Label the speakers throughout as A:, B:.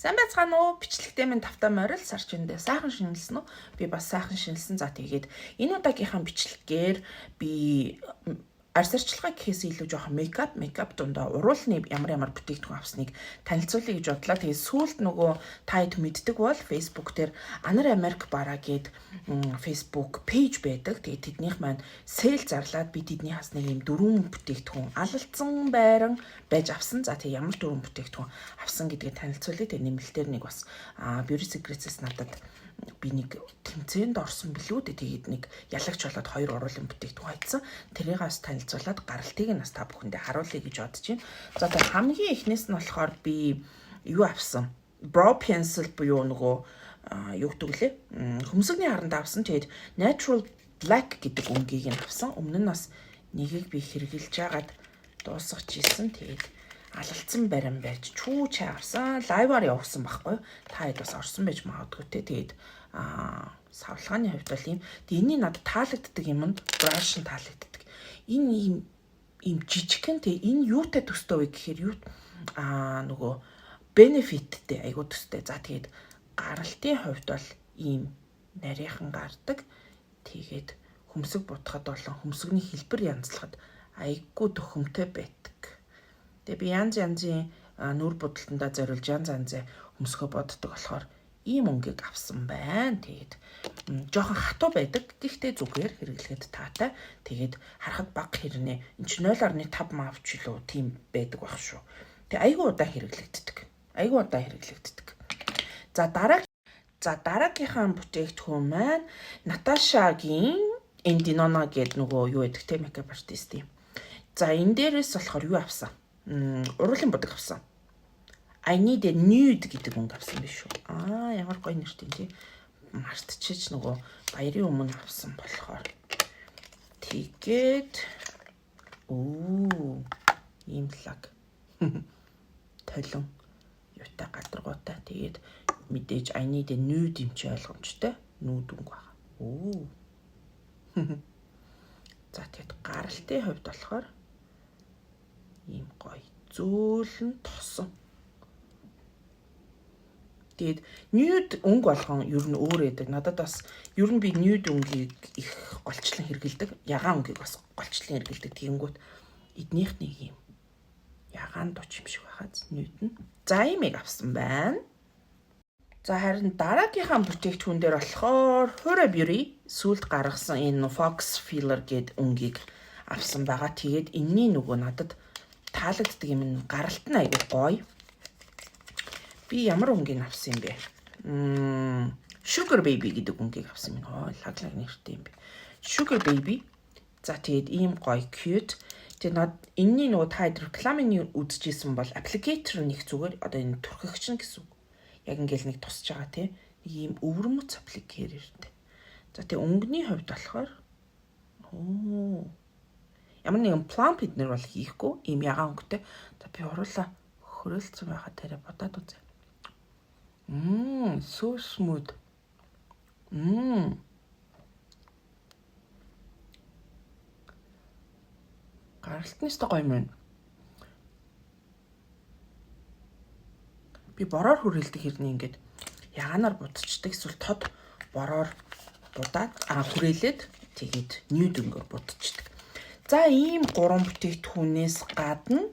A: Сайн байцгаана уу? Бичлэгтэй минь тавтаа морил сарчиндээ сайхан шинэлсэн үү? Би бас сайхан шинэлсэн. За тэгээд энэ удаагийнхаа бичлэгээр би арьсарчилгаа гэхээс илүү жоохон мейкап дундаа уруулны ямар бүтээгдэхүүн авсныг танилцуулъя гэж бодлоо. Тэгээд сүүлд нөгөө таад мэддэг бол Facebook дээр Анар Америк бараа гээд Facebook пэйж байдаг. Тэгээд тэднийх маань сейл зарлаад би тэдний хасныг юм 4 бүтээгдэхүүн алалцсан байран байж авсан. За тэгээд ямар 4 бүтээгдэхүүн авсан гэдгийг танилцуулъя. Тэгээд нэмэлтээр нэг бас Beauty Secrets-ээс надад би нэг тэмцээнд орсон билүү дээ. Тэгээд нэг ялагч болоод 2 уруулын бүтээгдэхүүн хайцсан. Тэрийг бас танилцуулаад гаралтыг нь бас та бүхэндээ харуулъя гэж бодож байна. За тэгээд хамгийн эхнээс нь болохоор би юу авсан? Brow pencil буюу нөгөө юу гэдэг лээ? Хөмсгний харанд авсан. Тэгээд Natural Black гэдэг өнгийг нь авсан. Өмнө нь бас нэгийг би хэрглэж жагаад дуусгаж ийсэн. Тэгээд алалцсан барин байж чүү чаарсан лайваар явуулсан байхгүй та хэд бас орсон байж магадгүй те. Тэгээд савлгааны хувьд бол ийм энэний надад таалагддаг юмд brush нь таалагддаг. Энэ ийм жижигхэн те энэ юутай төстэй вэ гэхээр юу нөгөө benefitтэй айгуу төстэй. За тэгээд гаралтын хувьд бол ийм нарийнхан гардаг. Тэгээд хөмсг бутахад болон хөмсгний хэлбэр янзлахад айгуу төхөмтэй байдаг. Тэгээ би янзын нүур будалтандаа зориулж янзын хөмсгөө боддог болохоор ийм өнгийг авсан байна. Тэгээд жоохон хатуу байдаг. Гэхдээ зүгээр хэрэглэхэд таатай. Тэгээд харахад бага хэрнээ энэ ч 0.5 мавч илүү тийм байдаг байх шүү. Тэгээ айгүй удаа хэрэглэгддэг. За дараагийнхаа бүтээгдэхүүн маань Наташагийн Эндинона гэдэг нөгөө юу гэдэг те мейкап артист юм. За энэ дээрээс болохоор юу авсан? Уруулын будаг авсан. I need a nude гэдэг өнг авсан биш үү? Ямар гоё нэртэй тий. Мартчихж нөгөө баярын өмнө авсан болохоор. Тэгээд ийм лаг. Толон юутай гадаргуутай. Тэгээд мэдээж I need a nude юм чи ойлгомжтой. Nude өнг байна. За тэгээд гаралтын хувьд болохоор ийм гоё зөөлөн тосон. Тэгээд nude өнг болгон ер нь өөр байдаг. Надад бас ер нь би nude өнгийг их голчлон хэргэлдэг. Ягаан өнгийг бас голчлон хэргэлдэг. Тэгэнгүүт эднийх нэг юм ягаан дуч юм шиг байхад nude нь. За имийг авсан байна. За харин дараагийнхаа бүтээгдэхүүн дээр болохоор Huda Beauty сүүлд гаргасан энэ Fox Filler гэдэг өнгийг авсан байгаа. Тэгээд энэний нөгөө надад таалагддаг юм нь гаралт нь айгүй гоё. Би ямар өнгийг авсан юм бэ? Sugar Baby гэдэг өнгийг авсан юм. Лаглаг нэртэй юм бэ. Sugar Baby. За тэгээд ийм гоё cute. Тэгээд энэний нөгөө та рекламын үзчихсэн бол applicator нэг зүгээр одоо энэ түрхэгч нь гэсэн үг. Яг ингээл нэг тусч байгаа тий. Нэг ийм өвөрмөц аппликертэй. За тэгээ өнгөний хувьд болохоор ямар нэгэн пломп эднэр бол хийхгүй. Ийм ягаан өнгөтэй. За би уруулаа хөрөлцсөн байхад тэрэ бодоод үзье. So smooth. Гаралтнаас гоё юм. Би бороор хүрээлдэг хэрнээ ингээд ягаанаар будчихдаг. Эсвэл тод бороор будаад хүрээлээд тэгээд nude өнгөөр будчихдаг. За ийм 3 бүтээгдэхүүнээс гадна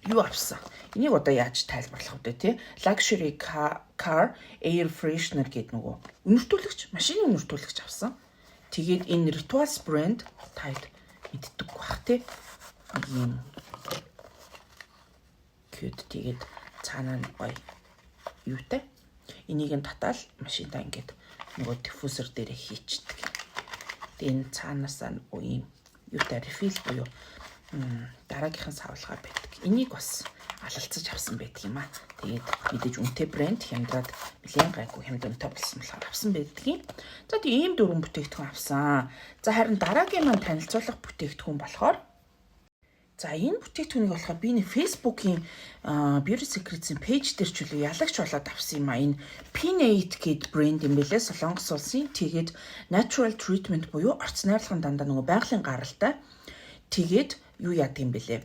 A: юу авсан? Энийг одоо яаж тайлбарлах вэ те? Luxury car air freshener гэдэг нөгөө үнэртүүлэгч, машины үнэртүүлэгч авсан. Тэгээд энэ Rituals брэнд таад мэддэг бах те. Ийм cute тэгээд цаанаа гоё юутай. Энийг нь татаал машинтаа ингээд нөгөө диффузер дээр хийчдэг. Тэгээд энэ цаанаасаа ийм юутай refill буюу дараагийнхын савлгаа байдаг. Энийг бас алалцаж авсан байдаг юм аа. Тэгээд мэдээж үнэтэй брэнд хямдраад нэлээд гайгүй хямдрамтай болсон болохоор авсан байдаг юм. За тийм ийм 4 бүтээгдэхүүн авсан. За харин дараагийн маань танилцуулах бүтээгдэхүүн болохоор за энэ бүтээгдэхүүнийг болохоор би нэг Facebook-ийн Beauty Secrets-ийн пэйж дээр ч үлээ ялагч болоод авсан юм аа. Энэ P8 гэдэг брэнд юм бэлээ. Солонгос улсын. Тэгээд natural treatment буюу орц найрлагын дандаа нөгөө байгалийн гаралтай. Тэгээд юу яадаг юм бэлээ.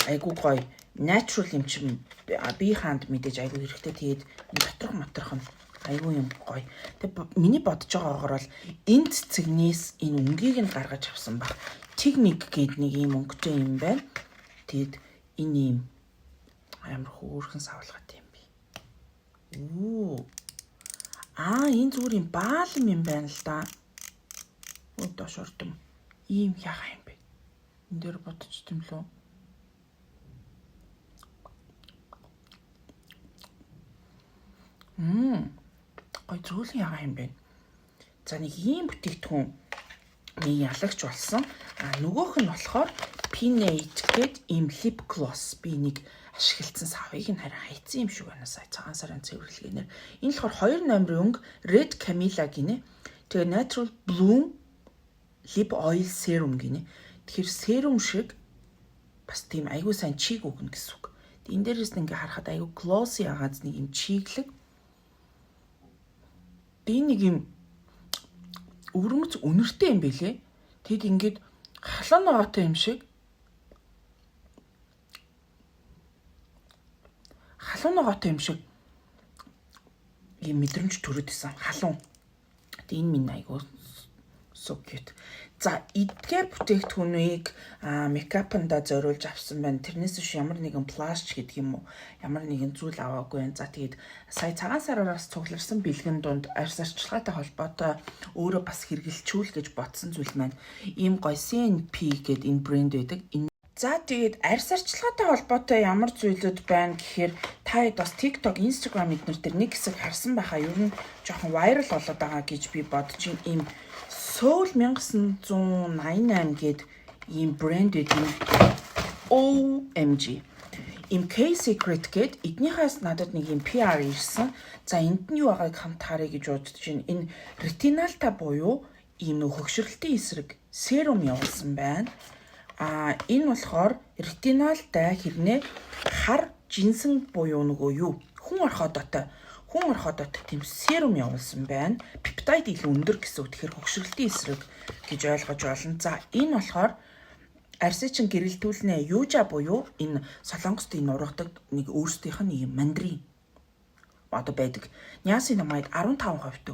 A: Айгуу гоё natural юм чинь би хаанд мэдээж айгүй хэрэгтэй. Тэгээд доторх нь айгүй юм гоё. Тэгээд миний бодож байгаагаар бол энэ цэцэгнээс энэ өнгийг нь гаргаж авсан баг. Техник гээд нэг юм өнгөтэй юм байна. Тэгээд энэ юм амар хөөрхөн савлгатай юм би. Энэ зүгээр юм баалм юм байна л да. Доош ордом. Ийм яхаа юм бэ? Энд дээр бодож тийм лөө. Гой зүйлэн ягаа юм бэ? За нэг ийм бүтээгдэхүүн нэг ялагч болсон. Нөгөөх нь болохоор Pinate гээд ийм lip gloss би нэг ашигласан савыг нь харин хайцсан юм шиг байна сая цагаан сарын цэвэрлэгээр. Энэ болохоор 2 номерын өнгө Red Camilla гинэ. Тэгээ Natural Bloom Lip Oil Serum гинэ. Тэгэхээр serum шиг бас тийм айгүй сайн чиг өгнө гэсэн үг. Энэ дээрээс нь ингээ харахад айгүй glossy агааз нэг юм чиглэг. Энэ нэг юм өвөрмөц үнэртэй юм бэлээ. Тэгэд ингээд халуун ногоотой юм шиг. Халуун ногоотой юм шиг юм мэдрэмж төрөд исэн. Халуун. Энэ минь айгүй so cute. За эдгээр бүтээгдэхүүнийг мейкапанда зориулж авсан байна. Тэрнээс биш ямар нэгэн плаш гэдэг юм уу? Ямар нэгэн зүйл аваагүй байна. За тэгээд сая цагаан сараас цугларсан бэлгэн дунд арьс арчилгаатай холбоотой өөрөө бас хэрэгэлчүүл гэж бодсон зүйл маань ийм гоё CNP гэдэг энэ брэнд байдаг. За тэгээд арьс арчилгаатай холбоотой ямар зүйлүүд байна гэхээр та хэд бас TikTok, Instagram эднэр дээр нэг хэсэг харсан байхаа ер нь жоохон viral болоод байгаа гэж би бодож байна. Ийм Soul 1988 гээд ийм брэнд гэдэг OMG. Ийм K-Secret гээд эднийхээс надад нэг ийм PR ирсэн. За энд нь юу байгааг хамт харъя гэж бодож байна. Энэ ретиналта буюу ийм нөх хөгшрөлтийн эсрэг серум явуулсан байна. Энэ болохоор ретиналтай хэрнээ хар жинсэн буюу нөгөө юу хүн орхиодоотой тийм серум явуулсан байна. Пептайд илүү өндөр гэсэн үг. Тэгэхээр хөгшрөлтийн эсрэг гэж ойлгож болно. За энэ болохоор арсичин гэрэлтүүлнэ юужа буюу энэ солонгост энэ ургадаг нэг өөрсдийнх нь юм мандрин одоо байдаг. Niacinamide 15%-тэй.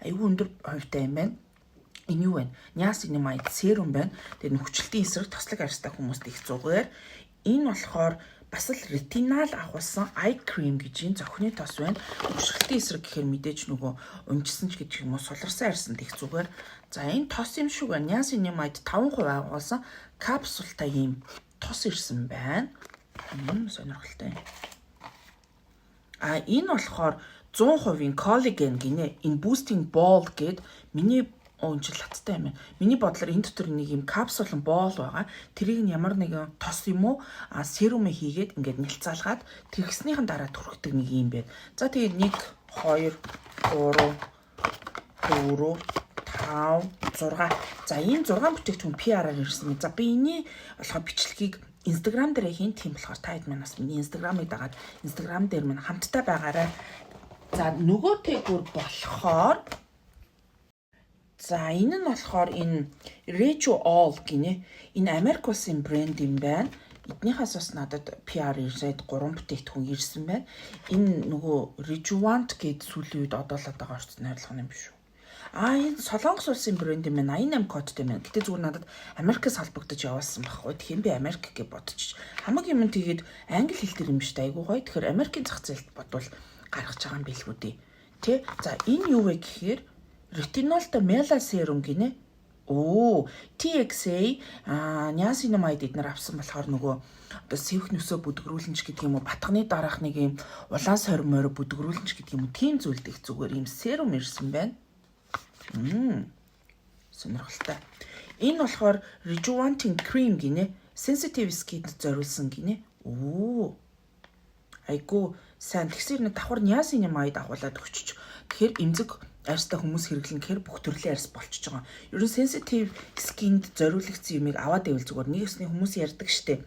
A: Айгүй өндөр хувьтай юм байна. Энэ юу вэ? Niacinamide серум байна. Тэгээд нөхцөлтийн эсрэг тослог арьстай хүмүүст их зугаар. Энэ болохоор бас л ретинал агуулсан eye cream гэж энэ зохины тос байна. Хөгшрөлтийн эсрэг гэхээр мэдээж нөгөө өмчсөн ч гэдэг юм уу суларсан арьсанд их зүгээр. За энэ тос юм шиг байна. Niacinamide 5% агуулсан капсултай ийм тос ирсэн байна. Сонирхолтой. Энэ болохоор 100% коллаген гинэ. Энэ boosting ball гээд миний онцлог хаттай юм. Миний бодлоор энэ дотор нэг юм капсулын боол байгаа. Тэрийг нь ямар нэгэн тос юм уу серум хийгээд ингээд нэлцаалгаад тэрхснийхэн дараа түрхдэг нэг юм байна. За тэгээд 1 2 3 4 5 6. За энэ 6 бүтээгдэхүүн PR-аар ирсэн. За би энэ болохоор бичлэгийг Instagram дээр хийн тийм болохоор та хэд манаас миний Instagram-ыг дагаад Instagram дээр минь хамттай байгаарай. За нөгөө тэгүр болохоор за энэ нь болохоор энэ Reju All гинэ. Энэ Америк улсын брэнд юм байна. Эднийхээс бас надад PR ирээд 3 бүтээгдэхүүн ирсэн байна. Энэ нөгөө Rejuant гэдэг сүүлийн үед одоолоод байгаа орцны харилцаа юм биш үү? Энэ Солонгос улсын брэнд юм байна. 88 кодтой байна. Гэтэ зүгээр надад Америкээс холбогдож явуулсан байхгүй. Тэгэхээр би Америк гэж бодчих. Хамаг юм тэгээд англи хэл дээр юм шүү дээ. Айгуу гоё. Тэгэхээр Америкийн зах зээлд бодвол гаргаж байгаа юм билгүү дээ. Тэ? За энэ юу вэ гэхээр ретинолтой мела серум гинэ. TXA niacinamide эднэр авсан болохоор нөгөө одоо сэвх нөсөө бүдгрүүлэнч гэдэг юм уу батганы дараах нэг юм улаан сормоор бүдгрүүлэнч гэдэг юм уу тийм зүйлд их зүгээр юм серум ирсэн байна. Сонирхолтой. Энэ болохоор rejuvenating cream гинэ. Sensitive skin-д зориулсан гинэ. Айгу сайн тэгсэр нэг давхар niacinamide агуулад өгчөж. Тэгэхээр эмзэг арьстай хүмүүс хэрэглэн гэхээр бүх төрлийн арьс болчихж байгаа. Ер нь sensitive skin-д зориулагдсан юмыг аваад ивэл зүгээр нэг өсний хүмүүс ярьдаг штеп.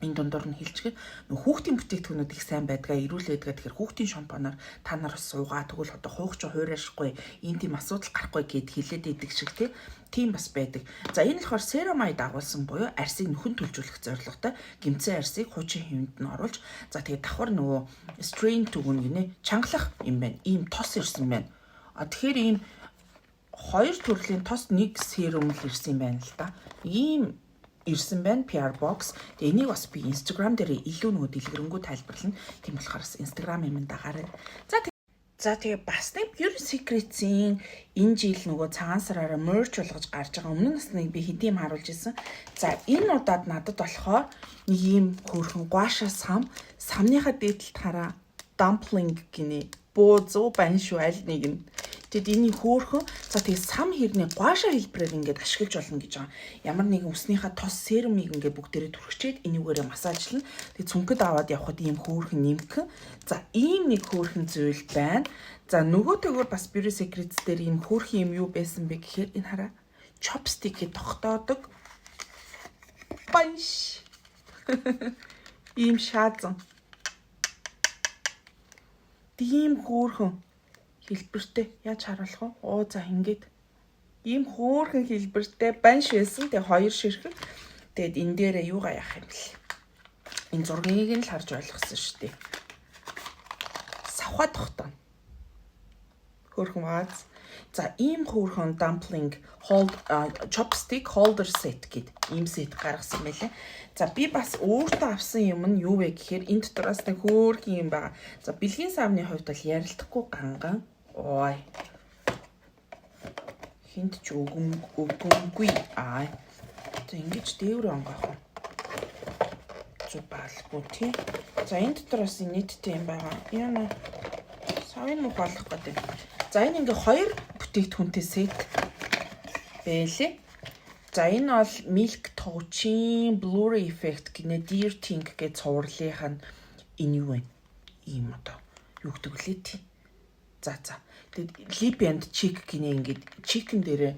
A: энэ дундуур нь хилчгээд нөх хүүхдийн бүтээгдэхүүнүүд их сайн байдгаа, эрүүл байдгаа. Тэгэхээр хүүхдийн шампунаар та нар бас суугаа, тэгвэл одоо хуухч хуурашгүй, энэ тийм асуудал гарахгүй гэд хэлээд идэг шиг тийм бас байдаг. За энэ болохоор ceramide агуулсан буюу арсыг нөхөн төлжүүлэх зорилготой гэмцэн арсыг хуучин хэвэнд нь оруулж, за тэгээд давхар нөгөө strain түгүн гинэ чангалах юм байна. Ийм тос ирсэн байна. Тэгэхээр ийм хоёр төрлийн тос нэг серум л ирсэн байна л да. Ийм ирсэн байна PR box. Тэгээ энийг бас би Instagram дээр илүү нөгөө дэлгэрэнгүй тайлбарлана. Тийм болохоор бас Instagram юм дагаарай. За тэгээ бас нэг Beauty Secrets-ийн энэ жил нөгөө цагаан сараараа merch болгож гарч байгаа. Өмнө нь нэг би хэдийм харуулж ирсэн. За энэ удаад надад болохоор нэг ийм хөөрхөн гуаша самныхаа дээдлэлт хараа dumpling гинэ бузуу байна шүү аль нэг нь. Тэгэд энийг хөөрхөн за тэгээ сам хэрний гуаша хэлбэрээр ингээд ашиглаж болно гэж байгаа. Ямар нэгэн үснийхаа тос серумыг ингээд бүгдээрээ түрхчээд энийгээрээ массажлна. Тэгээ цүнхэд аваад явхад ийм хөөрхөн нэмгэн. За ийм нэг хөөрхөн зүйл байна. За нөгөөтэйгөр бас Beauty Secrets дээр ийм хөөрхөн юм юу байсан бэ гэхээр энэ хараа chopstick-ийг тогтоодог. Банш. Ийм шаазан. Тийм хөөрхөн хэлбэртэй яаж харуулах вэ? Оо за ингээд ийм хөөрхөн хэлбэртэй банш байсан. Тэгээ хоёр ширхэг. Тэгээд энэ дээрээ юугаа яах юм бэл. Энэ зургийг нь л харж ойлгосон шүү дээ. Савхаа тогтооно. Хөөрхөн бааз. За ийм хөөрхөн dumpling chopstick holder set гэд ийм сет гаргасан байлаа. За би бас өөртөө авсан юм нь юу вэ гэхээр энэ дотроос нэг хөөрхөн юм байгаа. За бэлгийн савны хувьд бол ярилдахгүй ганган. Ой. Хинт ч өгөнгүй. Аа. За ингэж дээврээ онгоох юм. Зубаалгүй тий. За энэ дотроос нийтдээ юм байгаа. Яна савын мөх болох гэдэг. За энэ ингээ хоёр бүтээгдэхүүнтэй сет байлээ. За энэ бол Milk Touch-ийн Blurry Effect гинэ Dear Think гэж цувралынх нь энэ юу вэ? Ийм одоо юу гэдэг лээ тий. За. Тэгээд lip and cheek гинэ ингээд chicken дээр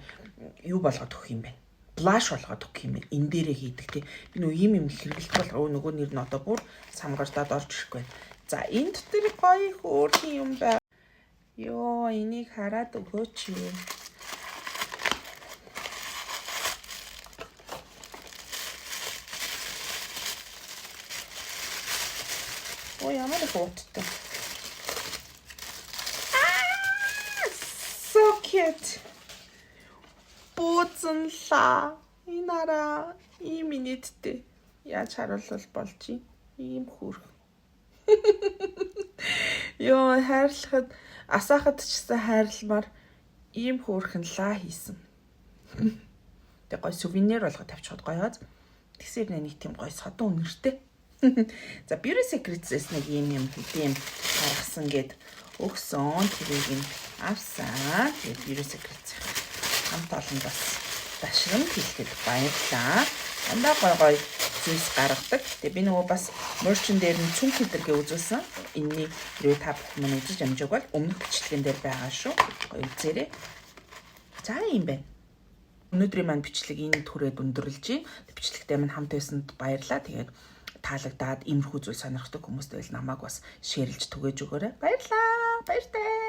A: юу болгоод өгөх юм бэ? Blush болгоод өгөх юм бэ? Энэ дээрээ хийдэг тий. Би нөгөө ийм юм хэрэглэх бол нөгөө нэр нь одоо бүр самгардаад орж ирэхгүй. За энэ дотор гоё хөөрхөн юм байна. Йоо, энийг хараад өгөөч юу. Ой, ямар их ууттай. So cute. Бууцанлаа. Энэ араа ийм инээдтэй. Яаж харуулвал болж юм? Ийм хөөрхөн. Йоо, хайрлахад асаахад ч гэсэн хайрламар ийм хөөрхөн лаа хийсэн. Тэг гой сувенир болгоод тавьчиход гоёоз. Тэгсэр нэг тийм гой содон үнэртэй. За Beauty Secrets-с нэг юм хэдэм гаргасан гэд өгсөн. Тэрийг нь авсан. Тэгээд Beauty Secrets хамт олон бас дашрамт хэлэхэд баярлаа. Андаа гой зүйлс гаргадаг. Тэгээ би нөгөө бас merch-н дээр нь цүнх хэлбэргээ үзүүлсэн. Энэний хэрвээ та бүхэн мань үзэж амжааг бол өмнөх бичлэгэн дээр байгаа шүү. Гоё үзээрэй. За юм байна. Өнөөдрийн маань бичлэг энэ түрээд өндөрлөж байна. Бичлэгтэй маань хамт байсанд баярлалаа. Тэгээд таалагдаад иймэрхүү зүйл сонирхдаг хүмүүст байл намайг бас шеэрлж түгээж өгөөрэй. Баярлалаа. Баяртай.